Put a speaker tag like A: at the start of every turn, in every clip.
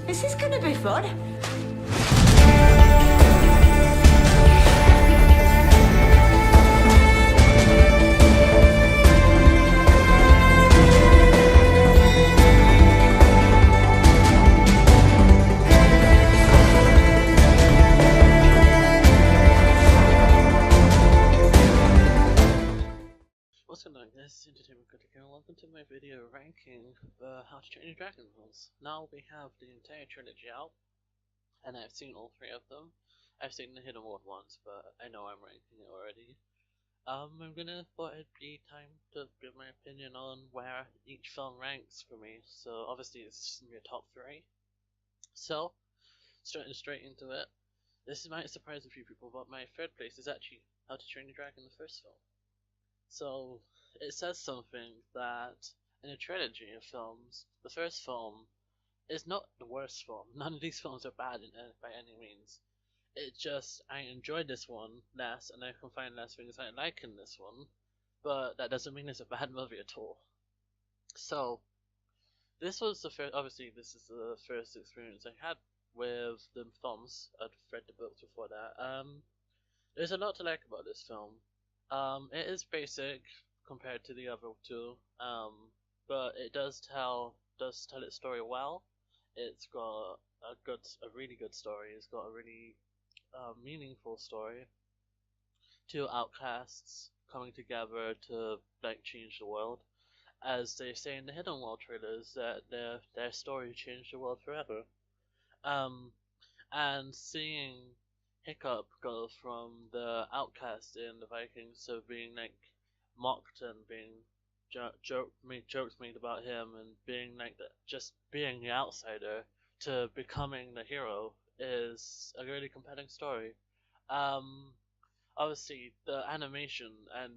A: This is gonna be fun.
B: What's going on, guys? This is Entertainment Critic and welcome to my video ranking the How to Train Your Dragon films. Now we have the entire trilogy out, and I've seen all three of them. I've seen the Hidden World ones, but I know I'm ranking it already. I'm gonna thought it'd be time to give my opinion on where each film ranks for me. So obviously it's your top three. So straight into it. This might surprise a few people, but my third place is actually How to Train Your Dragon, the first film. So it says something that in a trilogy of films, the first film is not the worst film. None of these films are bad by any means. It just, I enjoyed this one less, and I can find less things I like in this one, but that doesn't mean it's a bad movie at all. So, this was the first, obviously this is the first experience I had with the films. I'd read the books before that. There's a lot to like about this film. It is basic compared to the other two, but it does tell its story well. It's got a really good story. It's got a really meaningful story. Two outcasts coming together to like change the world, as they say in the Hidden World trailers that their story changed the world forever. Um, and seeing Hiccup go from the outcast in the Vikings to being like mocked and being jokes made about him and being like just being the outsider to becoming the hero is a really compelling story. Um, Obviously the animation and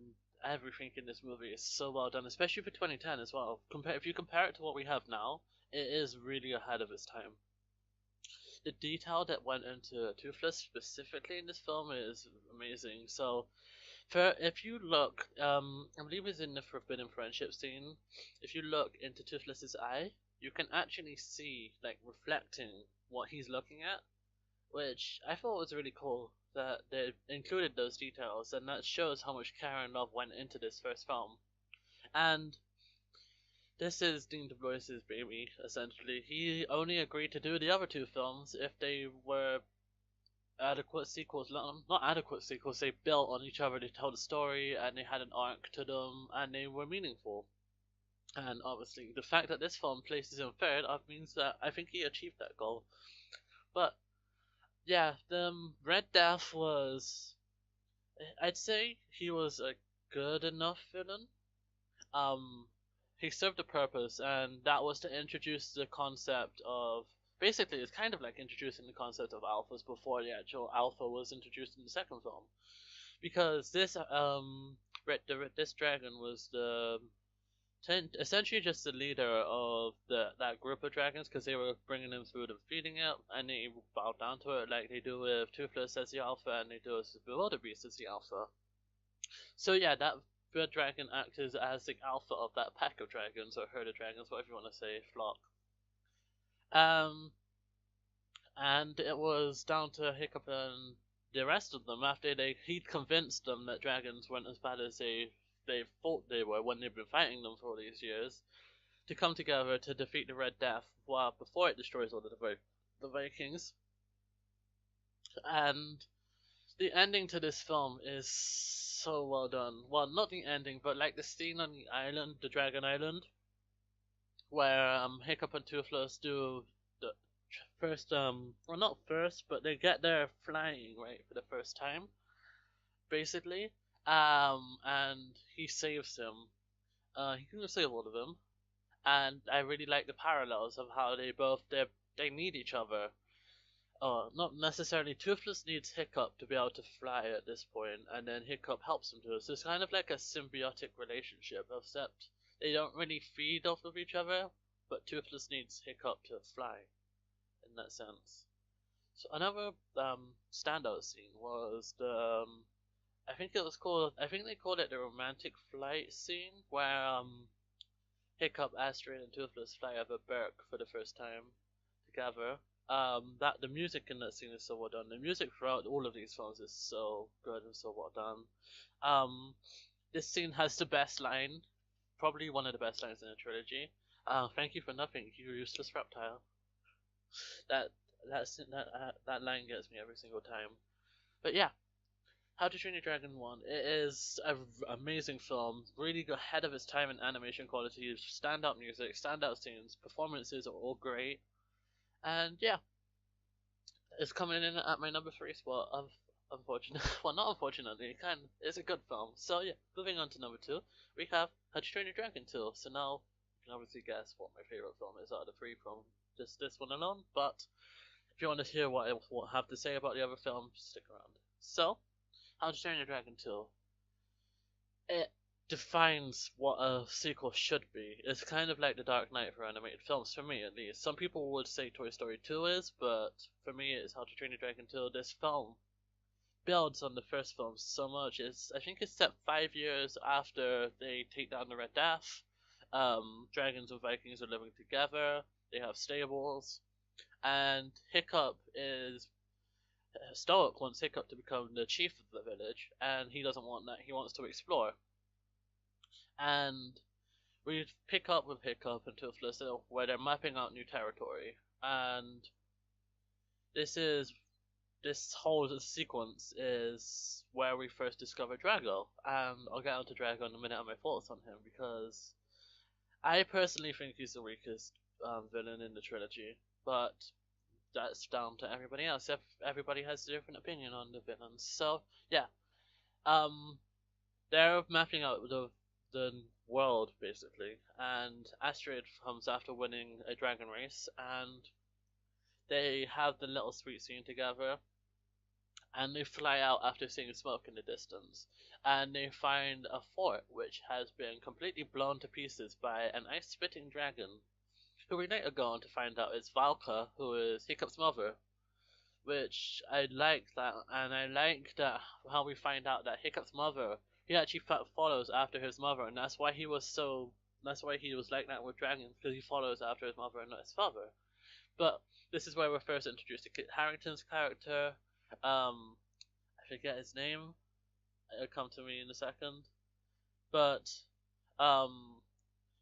B: everything in this movie is so well done, especially for 2010 as well. If you compare it to what we have now, it is really ahead of its time. The detail that went into Toothless specifically in this film is amazing. So, if you look, I believe it's in the Forbidden Friendship scene. If you look into Toothless's eye, you can actually see like reflecting what he's looking at, which I thought was really cool that they included those details, and that shows how much care and love went into this first film. And this is Dean DeBlois' baby, essentially. He only agreed to do the other two films if they were adequate sequels. Not adequate sequels, they built on each other to tell the story, and they had an arc to them, and they were meaningful. And obviously, the fact that this film places him third means that I think he achieved that goal. But, yeah, the Red Death was... I'd say he was a good enough villain. Um, he served a purpose, and that was to introduce the concept of basically it's kind of like introducing the concept of alphas before the actual alpha was introduced in the second film, because this this dragon was essentially just the leader of that group of dragons, because they were bringing him food and feeding it, and they bowed down to it like they do with Toothless as the alpha, and they do with Bewilderbeast as the alpha. So yeah, that Red Dragon acted as the alpha of that pack of dragons, or herd of dragons, whatever you want to say, flock. And it was down to Hiccup and the rest of them after he'd convinced them that dragons weren't as bad as they thought they were when they've been fighting them for all these years, to come together to defeat the Red Death before it destroys all the Vikings. And the ending to this film is so well done. Well, not the ending, but like the scene on the island, the Dragon Island, where Hiccup and Toothless do the first, well, not first, but they get there flying, right, for the first time, basically. And he saves him. He can save all of them, and I really like the parallels of how they need each other. Not necessarily. Toothless needs Hiccup to be able to fly at this point, and then Hiccup helps him to. So it's kind of like a symbiotic relationship, except they don't really feed off of each other, but Toothless needs Hiccup to fly, in that sense. So another standout scene was I think they called it the romantic flight scene, where Hiccup, Astrid, and Toothless fly over Berk for the first time together. That the music in that scene is so well done. The music throughout all of these films is so good and so well done. This scene has the best line, probably one of the best lines in the trilogy. Thank you for nothing, you useless reptile. That that line gets me every single time. But yeah, How to Train Your Dragon 1. It is an amazing film, really ahead of its time in animation quality, standout music, standout scenes, performances are all great. And yeah, it's coming in at my number 3 spot. Unfortunately, well, not unfortunately, it's a good film. So yeah, moving on to number 2, we have How to Train Your Dragon 2. So now you can obviously guess what my favorite film is out of the 3 from just this one alone. But if you want to hear what I have to say about the other film, stick around. So, How to Train Your Dragon 2. It defines what a sequel should be. It's kind of like The Dark Knight for animated films, for me at least. Some people would say Toy Story 2 is, but for me it's How to Train Your Dragon 2. This film builds on the first film so much. I think it's set 5 years after they take down the Red Death. Dragons and Vikings are living together. They have stables. And Hiccup is Stoic wants Hiccup to become the chief of the village, and he doesn't want that. He wants to explore. And we pick up with Hiccup and Toothless where they're mapping out new territory. And this whole sequence is where we first discover Drago. And I'll get onto Drago in a minute and my thoughts on him, because I personally think he's the weakest villain in the trilogy. But that's down to everybody else. Everybody has a different opinion on the villains. So yeah, they're mapping out the world basically, and Astrid comes after winning a dragon race, and they have the little sweet scene together, and they fly out after seeing smoke in the distance, and they find a fort which has been completely blown to pieces by an ice-spitting dragon, who we later go on to find out is Valka, who is Hiccup's mother. Which I like that, and I like that how we find out that Hiccup's mother, he actually follows after his mother, and that's why he was like that with dragons, because he follows after his mother and not his father. But this is where we're first introduced to Kit Harington's character. I forget his name. It'll come to me in a second. But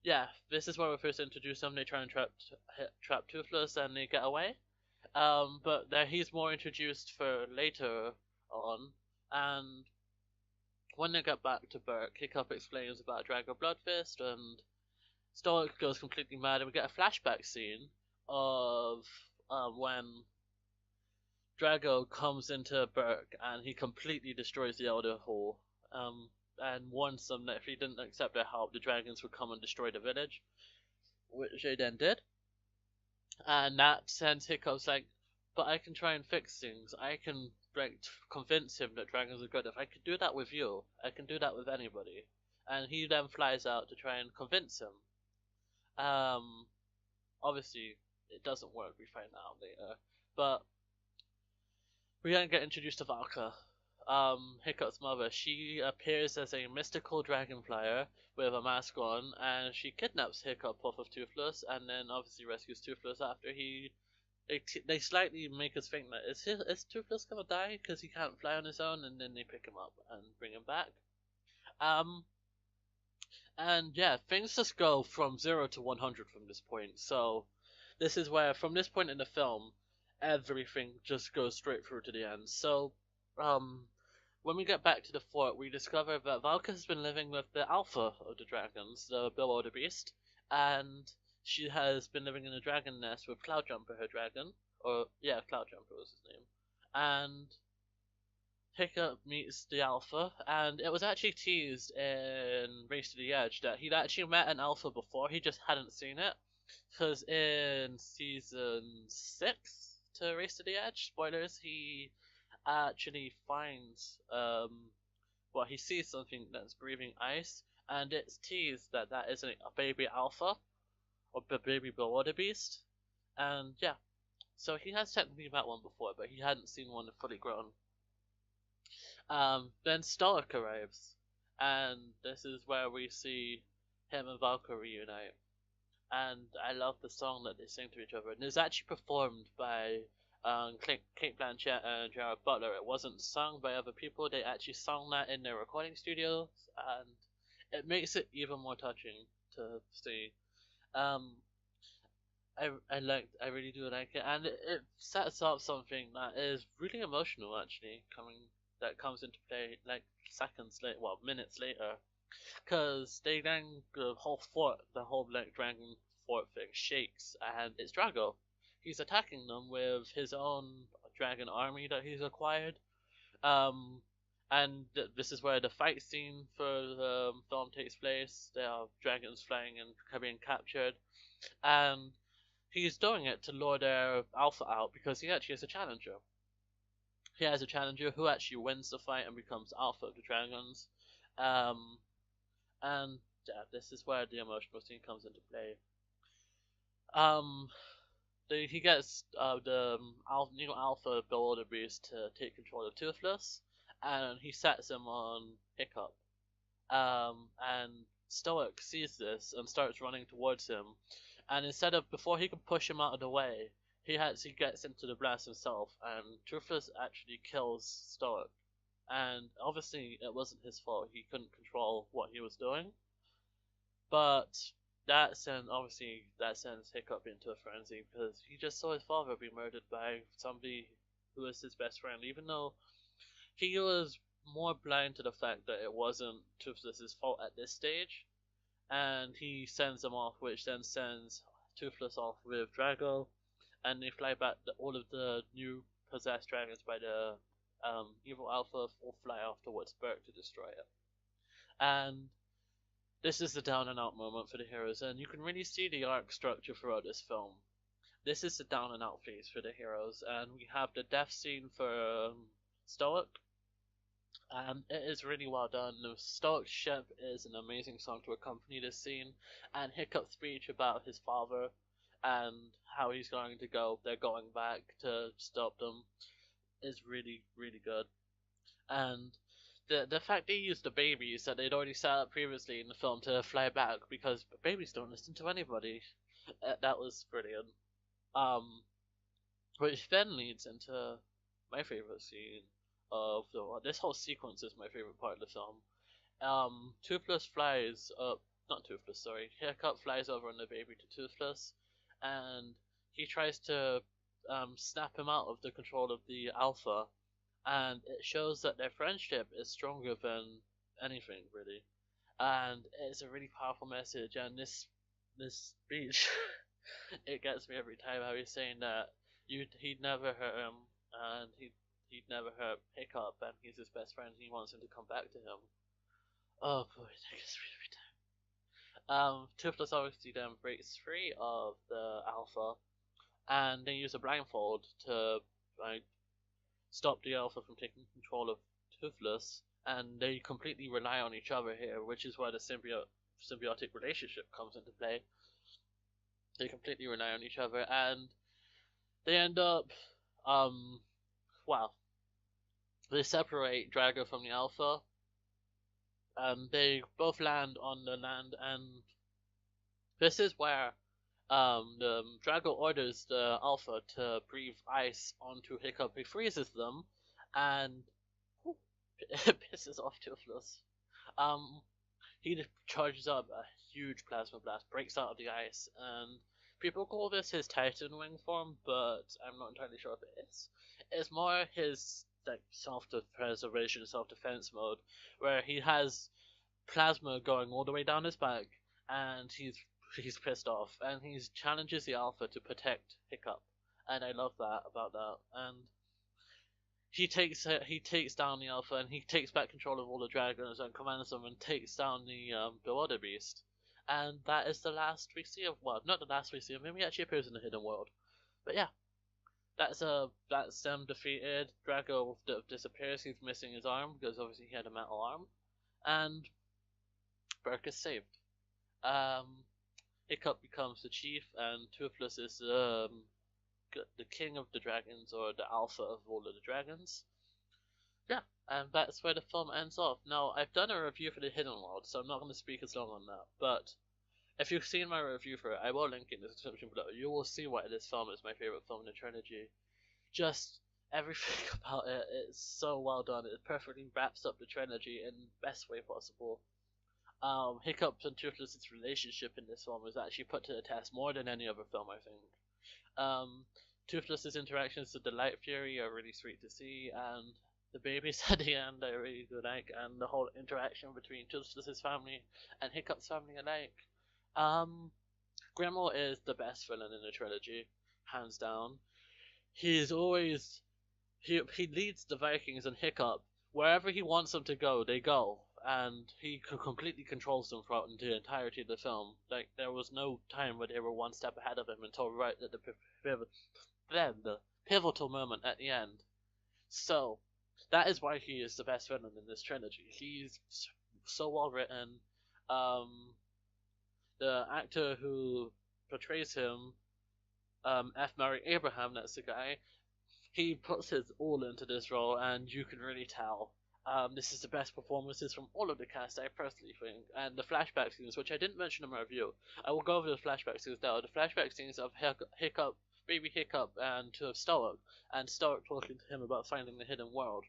B: yeah, this is where we first introduce him. They try and trap Toothless, and they get away. But there he's more introduced for later on, and when they get back to Berk, Hiccup explains about Drago Bloodfist, and Stoic goes completely mad, and we get a flashback scene of when Drago comes into Berk, and he completely destroys the Elder Hall, and warns them that if he didn't accept their help, the dragons would come and destroy the village, which they then did. And that sends Hiccup's like, but I can try and fix things. I can convince him that dragons are good. If I could do that with you, I can do that with anybody. And he then flies out to try and convince him. Obviously, it doesn't work, we find out later. But we then get introduced to Valka, Hiccup's mother. She appears as a mystical dragon flyer with a mask on, and she kidnaps Hiccup off of Toothless, and then obviously rescues Toothless after they slightly make us think that is Toothless gonna die because he can't fly on his own, and then they pick him up and bring him back. And yeah, things just go from 0 to 100 from this point. So this is where, from this point in the film, everything just goes straight through to the end. So when we get back to the fort, we discover that Valka has been living with the alpha of the dragons, the Wildebeest, and she has been living in a dragon nest with Cloudjumper, her dragon. Cloudjumper was his name. And Hiccup meets the alpha, and it was actually teased in Race to the Edge that he'd actually met an alpha before, he just hadn't seen it. Because in season 6 to Race to the Edge, spoilers, he actually finds he sees something that's breathing ice, and it's teased that that isn't a baby alpha or a baby wildebeest. And yeah, so he has technically met one before, but he hadn't seen one fully grown. Then Stoic arrives, and this is where we see him and Valka reunite. and I love the song that they sing to each other. And it's actually performed by Kate Blanchett and Gerard Butler. It wasn't sung by other people. They actually sung that in their recording studios, and it makes it even more touching to see. Um, I really do like it, and it sets up something that is really emotional actually that comes into play like seconds later, well minutes later, because they then the whole like dragon fort thing shakes, and it's Drago. He's attacking them with his own dragon army that he's acquired. Um, and this is where the fight scene for the film takes place. There are dragons flying and being captured, and he's doing it to lure their alpha out because he actually has a challenger. He has a challenger who actually wins the fight and becomes alpha of the dragons. Um, and yeah, this is where the emotional scene comes into play. Um, he gets the new alpha Wildebeest to take control of Toothless, and he sets him on Hiccup. And Stoic sees this and starts running towards him, and instead of before he can push him out of the way, he actually gets into the blast himself, and Toothless actually kills Stoic. And obviously, it wasn't his fault. He couldn't control what he was doing, but that sends Hiccup into a frenzy because he just saw his father be murdered by somebody who was his best friend, even though he was more blind to the fact that it wasn't Toothless's fault at this stage. And he sends them off, which then sends Toothless off with Drago, and they fly back. All of the new possessed dragons by the evil Alpha will fly off towards Berk to destroy it. And this is the down and out moment for the heroes, and you can really see the arc structure throughout this film. This is the down and out phase for the heroes, and we have the death scene for Stoic, and it is really well done. The Stoic Ship is an amazing song to accompany this scene, and Hiccup's speech about his father and how he's going to go, they're going back to stop them, is really, really good. And the fact they used the babies that they'd already set up previously in the film to fly back, because babies don't listen to anybody, that was brilliant. Um, which then leads into my favorite scene of this whole sequence is my favorite part of the film. Toothless flies up, not Toothless, sorry, Hiccup flies over on the baby to Toothless, and he tries to snap him out of the control of the Alpha, and it shows that their friendship is stronger than anything really, and it's a really powerful message. And this speech, it gets me every time. How he's saying that he'd never hurt him, and he'd never hurt Hiccup, and he's his best friend, and he wants him to come back to him. Oh boy, that gets me every time. Toothless obviously then breaks free of the Alpha, and they use a blindfold to like stop the Alpha from taking control of Toothless, and they completely rely on each other here, which is where the symbiotic relationship comes into play. They completely rely on each other, and they end up, well, they separate Drago from the Alpha, and they both land on the land, and this is where the Drago orders the Alpha to breathe ice onto Hiccup. He freezes them, and it pisses off Toothless. Um, he charges up a huge plasma blast, breaks out of the ice, and people call this his Titan Wing form, but I'm not entirely sure if it is. It's more his like self-preservation, self-defense mode, where he has plasma going all the way down his back, and he's pissed off, and he challenges the Alpha to protect Hiccup, and I love that about that. And he takes down the Alpha, and he takes back control of all the dragons and commands them, and takes down the Wildebeest. And that is the last we see of, well, not the last we see of him. He actually appears in the Hidden World, but yeah, that's them defeated. Drago disappears. He's missing his arm because obviously he had a metal arm, and Berk is saved. Hiccup becomes the chief, and Toothless is the king of the dragons, or the alpha of all of the dragons. Yeah, and that's where the film ends off. Now, I've done a review for the Hidden World, so I'm not going to speak as long on that, but if you've seen my review for it, I will link it in the description below. You will see why this film is my favorite film in the trilogy. Just everything about it is so well done. It perfectly wraps up the trilogy in the best way possible. Hiccup's and Toothless's relationship in this film is actually put to the test more than any other film, I think. Toothless's interactions with the Light Fury are really sweet to see, and the babies at the end I really do like, and the whole interaction between Toothless's family and Hiccup's family alike. Grimlock is the best villain in the trilogy, hands down. He's always he leads the Vikings and Hiccup wherever he wants them to go. They go, and he completely controls them throughout the entirety of the film. Like there was no time where they were one step ahead of him until right at the pivotal moment at the end. So that is why he is the best villain in this trilogy. He's so well written. The actor who portrays him, F. Murray Abraham, that's the guy. He puts his all into this role, and you can really tell. This is the best performances from all of the cast, I personally think. And the flashback scenes, which I didn't mention in my review, I will go over the flashback scenes now. The flashback scenes of Hiccup, baby Hiccup, and to Stoic, and Stoic talking to him about finding the hidden world,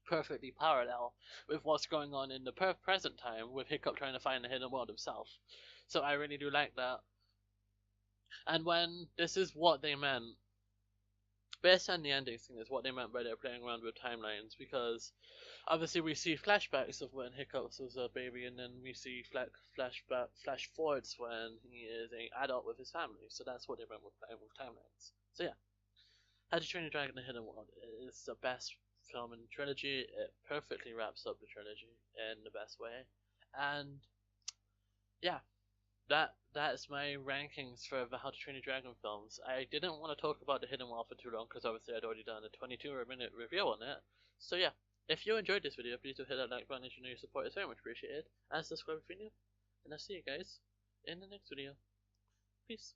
B: perfectly parallel with what's going on in the present time with Hiccup trying to find the hidden world himself. So I really do like that. And when this is what they meant, based on the ending scene, is what they meant by they're playing around with timelines, because obviously we see flashbacks of when Hiccups was a baby, and then we see flash forwards when he is an adult with his family. So that's what they meant with playing with timelines. So yeah, How to Train Your Dragon: The Hidden World is the best film in the trilogy. It perfectly wraps up the trilogy in the best way, and yeah, that's my rankings for the How to Train Your Dragon films. I didn't want to talk about the Hidden World for too long because obviously I'd already done a 22-minute review on it. So yeah, if you enjoyed this video, please do hit that like button. You know your support is very much appreciated, and subscribe if you're new. And I'll see you guys in the next video. Peace.